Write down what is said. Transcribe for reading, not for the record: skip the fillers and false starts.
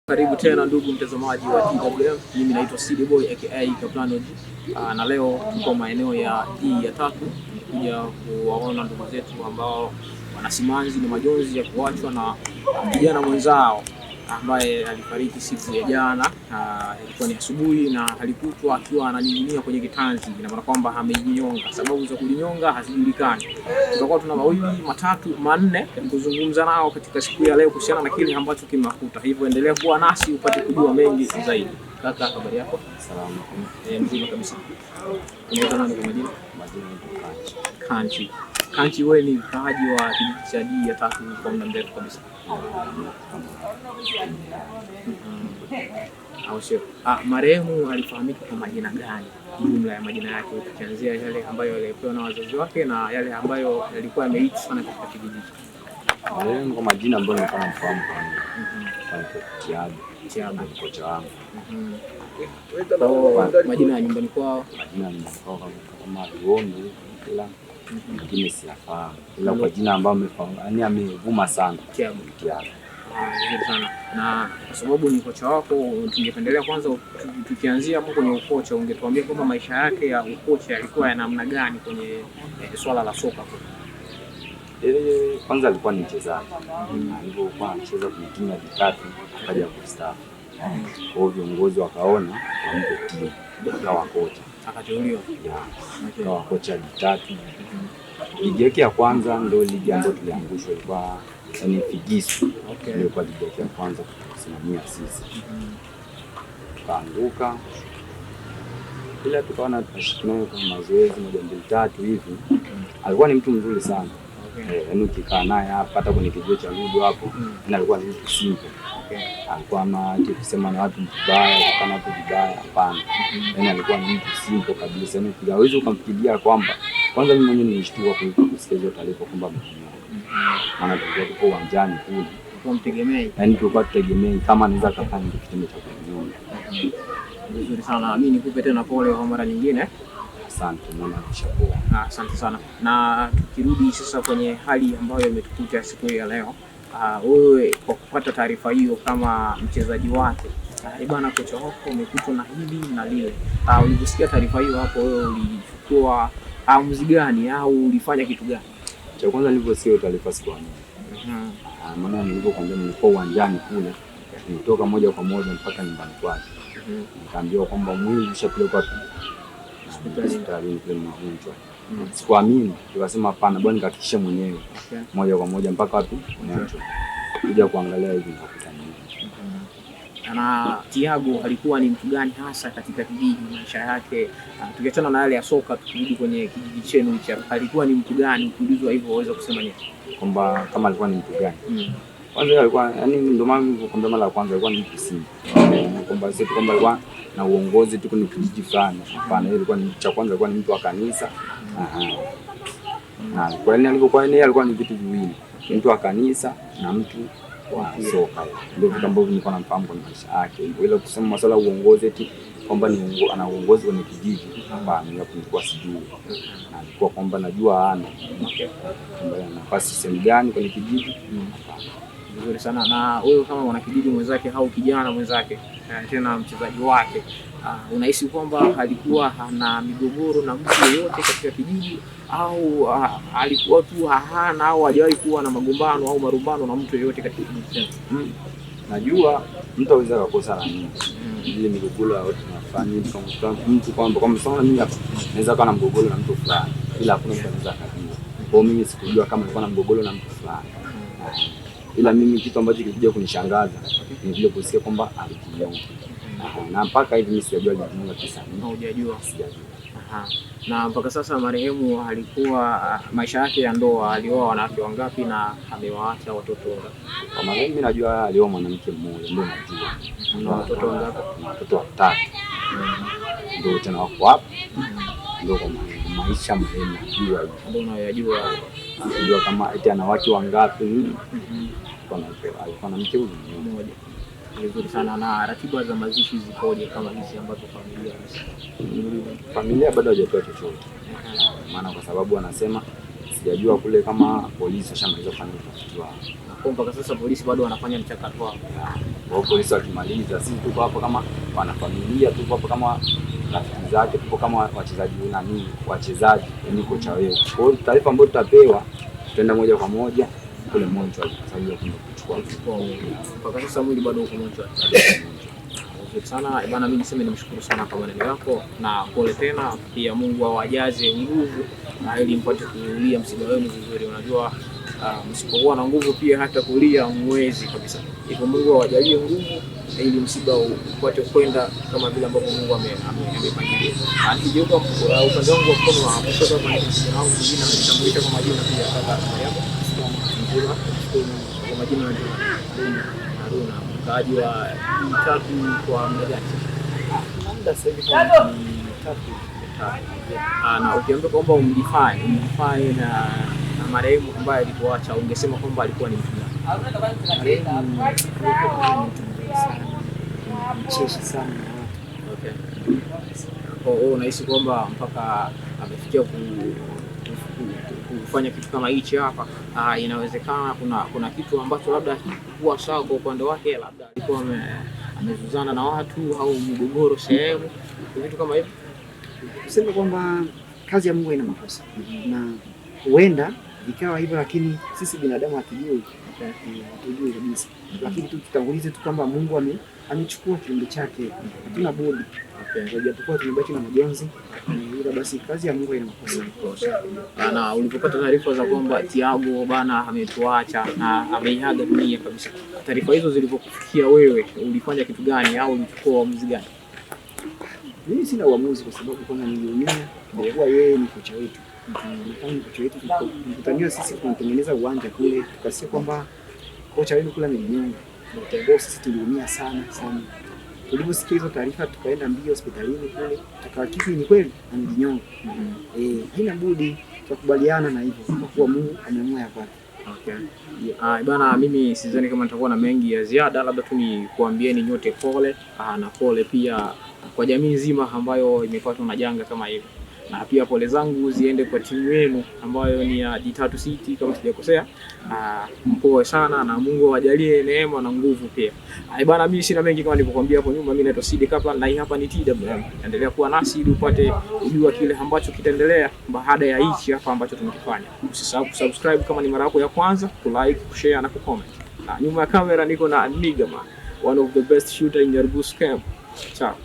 Karibu tena ndugu mtazamaji wa TWM. Mimi naitwa CD Boy aka Kaplanoji. Na leo tuko maeneo ya D3 kuja kuwaona ndugu zetu ambao wana simanzi na majonzi ya kuachwa na kijana mwenzao ambaye alifariki siku ya jana. Ilikuwa ni asubuhi na alikutwa akiwa ananing'inia kwenye kitanzi. Ina maana kwamba amejinyonga. Sababu za kujinyonga hazijulikani. Tutakuwa tuna mawili matatu manne kuzungumza nao katika siku ya leo kuhusiana na kile ambacho kimakuta. Hivyo endelea kuwa nasi upate kujua mengi zaidi. Kaka, habari yako? Salama. Mzima kabisa. Unaitwa nani kwa majina? Majina ni Kanchi. Kanchi, wewe ni mkaaji wa kijiji cha D3 kwa muda mrefu kabisa. Au sio? Marehemu alifahamika kwa majina gani? Jumla ya majina yake ukianzia yale ambayo alipewa na wazazi wake na yale ambayo yalikuwa yameitwa sana katika kijiji. Marehemu kwa majina ambayo nilikuwa namfahamu kwa Tiago kocha wangu. Majina ya nyumbani kwao? Majina ya nyumbani kwao kama Luondo ila mengine siyafahamu. Ila kwa jina ambayo amefahamu, yani amevuma sana Tiago. Nzuri sana. Na kwa sababu ni kocha wako, tungependelea kwanza tukianzia hapo kwenye ukocha, ungetuambia kwamba maisha yake ya ukocha yalikuwa ya namna gani kwenye swala la soka? Kwanza alikuwa ni mchezaji. Alikuwa anacheza kwenye timu ya D3 akaja kustaafu. Kwa hiyo viongozi wakaona wampe timu akawa kocha. Akateuliwa. Akawa kocha D3. Ligi yake ya kwanza ndio ligi ambayo tuliangushwa, ilikuwa ni Figisu. Ndio kwa ligi yake ya kwanza kusimamia sisi. Tukaanguka. Bila tukaona tunashikana kwa mazoezi 1 2 3 hivi. Alikuwa ni mtu mzuri sana. Yaani ukikaa naye hapa hata kwenye kijio cha Ludo hapo, alikuwa ni mtu simple. Alikuwa anaje kusema na watu vibaya, kana watu vibaya, hapana. Yaani alikuwa ni mtu simple kabisa. Yaani hawezi ukamfikiria kwamba kwanza mimi mwenyewe nilishtuka kusikia hizo taarifa kwamba amefariki. Maana tulikuwa tuko uwanjani kule. Tulikuwa mtegemei. Yaani tulikuwa tutegemei kama anaweza kafanya kitendo cha kunyonga. Vizuri sana. Mimi nikupe tena pole kwa mara nyingine. Asante, mwana kishapoa. Asante sana. Na tukirudi sasa kwenye hali ambayo imetukuta siku ya leo, wewe kwa kupata taarifa hiyo kama mchezaji wake, bwana kocha wako umekutwa na hili na lile. Uliposikia taarifa hiyo hapo wewe ulichukua maamuzi gani au ulifanya kitu gani? Cha kwanza niliposikia taarifa sikuamini. Maana nilipokuambia nilikuwa uwanjani kule, nilitoka moja kwa moja mpaka nyumbani kwake. Nikaambiwa kwamba mwili ushapelekwa hospitalini kule mgonjwa. Sikuamini, tukasema hapana bwana, nikahakikisha mwenyewe. Moja kwa moja mpaka wapi? Mwanzo. Kuja kuangalia hivi nikakuta nini. Na Tiago alikuwa ni mtu gani hasa katika kijiji, maisha yake? Tukiachana na yale ya soka, tukirudi kwenye kijiji chenu cha, alikuwa ni mtu gani? Ukiulizwa hivyo waweza kusema nini? Kwamba kama alikuwa ni mtu gani? Kwanza alikuwa yani ndio maana nilikwambia mara ya kwanza alikuwa ni mtu simple. Kwamba sisi kwamba alikuwa na uongozi tu kwenye kijiji fulani. Hapana, yeye alikuwa ni cha kwanza alikuwa ni mtu wa kanisa. Na kwa nini alivyokuwa yeye alikuwa ni vitu viwili. Mtu wa kanisa na mtu wa soka. Ndio vitu ambavyo nilikuwa namfahamu kwa maisha yake. Ile kusema masuala ya uongozi eti kwamba ni ana uongozi kwenye kijiji. Hapana, nilikuwa sijui. Na alikuwa kwamba najua ana kwamba ana nafasi sehemu gani kwenye kijiji. Vizuri sana. Na wewe kama mwanakijiji mwenzake au kijana mwenzake, tena mchezaji wake, unahisi kwamba alikuwa na migogoro na mtu yeyote katika kijiji au alikuwa tu hana au hajawahi kuwa na magombano au marumbano na mtu yeyote katika kijiji? Najua mtu aweza kukosa na nini. Ile migogoro yote tunafanya kama mtu kwamba kama sana mimi hapa naweza kuwa na mgogoro na mtu fulani ila hakuna mtu anaweza kujua. Kwa mimi sikujua kama alikuwa na mgogoro na mtu fulani. Ila mimi kitu ambacho kilikuja kunishangaza ni vile kusikia kwamba alijinyonga. Na mpaka hivi mimi sijajua alijinyonga kisa nini. Hujajua? Sijajua. Na mpaka sasa marehemu alikuwa maisha yake ya ndoa, alioa wanawake wangapi na amewaacha watoto wangapi? Kwa marehemu mimi najua alioa mwanamke mmoja, ndio najua. Na watoto wangapi? Watoto 3. Ndio tena wako hapo. Ndio kwa maisha marehemu najua hiyo. Ndio unayojua. Ndio kama eti ana wake wangapi nini? Alikuwa na mke mmoja. Vizuri sana. Na ratiba za mazishi zikoje kama hizi ambazo familia bado hajapewa chochote? maana kwa sababu wanasema sijajua kule kama polisi washamaliza kufanya utafiti wao. Na mpaka sasa polisi bado wanafanya mchakato wao. Wao polisi wakimaliza, sisi tuko hapa kama wana familia, tuko hapa kama rafiki zake, tuko kama wachezaji ni kocha wetu. Kwa hiyo taarifa ambayo tutapewa tutaenda moja kwa moja kule Montreal kwa sababu ya kuchukua. Mpaka sasa mwili bado uko Montreal. Sana bana, mimi niseme nimshukuru sana kwa maneno yako na pole tena pia. Mungu awajaze nguvu na ili mpate kulia msiba wenu vizuri. Unajua msipokuwa na nguvu pia hata kulia mwezi kabisa. Hivyo Mungu awajalie nguvu ili msiba upate kwenda kama vile ambavyo Mungu amepangilia. Akijeuka upande wangu wa mkono wa kushoto kwa msiba wangu mwingine ametambulisha kwa majina pia kaka yako mzima kwa majina ya Haruna mkaaji wa Tatu kwa muda gani? Muda sasa hivi kwa Tatu. Na ukiambia kwamba umdefine na marehemu ambaye alituacha, ungesema kwamba alikuwa ni mtu gani? Mcheshi sana. Okay. Kwa hiyo unahisi kwamba mpaka amefikia kufanya kitu kama hichi hapa, inawezekana kuna kitu ambacho labda hakikuwa sawa kwa upande wake, labda alikuwa amezuzana na watu au mgogoro sehemu, vitu kama hivyo. Kusema kwamba kazi ya Mungu ina makosa na huenda ikawa hivyo, lakini sisi binadamu hatujui kabisa. Lakini tu tutangulize tu kwamba Mungu amechukua kiumbe chake, hatuna budi. Japokuwa tumebaki na majonzi, ila basi kazi ya Mungu ina makosa. Na ulipopata taarifa za kwamba Thiago bana ametuacha na ameiaga dunia kabisa, taarifa hizo zilipokufikia wewe ulifanya kitu gani au ulichukua uamuzi gani? Mimi sina uamuzi kwa sababu kwanza niliumia, kwa kuwa yeye ni kocha wetu. Kama kocha wetu tulikutania sisi tunatengeneza uwanja kule, tukasikia kwamba kocha wetu kule amejinyonga. Ndio sisi tuliumia sana. Tuliposikia hizo taarifa tukaenda mbio hospitalini kule, tukahakiki ni kweli amejinyonga. Haina budi tukubaliana na hivyo kwa kuwa Mungu ameamua ya kwake. Okay. Bana, mimi sidhani kama nitakuwa na mengi ya ziada, labda tu ni kuambieni nyote pole, na pole pia kwa jamii nzima ambayo imepatwa na janga kama hili. Na pia pole zangu ziende kwa timu yenu ambayo ni ya D3 City kama sijakosea. Mpoe sana na Mungu awajalie neema na nguvu pia. Bana, mimi sina mengi kama nilivyokuambia hapo nyuma. Mimi naitwa CD Kaplan na hii hapa ni TWM. Endelea kuwa nasi ili upate kujua kile ambacho kitaendelea baada ya hichi hapa ambacho tumekifanya. Usisahau kusubscribe kama ni mara yako ya kwanza, kulike, kushare na kucomment. Na nyuma ya kamera niko na Nigama, one of the best shooter in Nyarugusu camp. Ciao.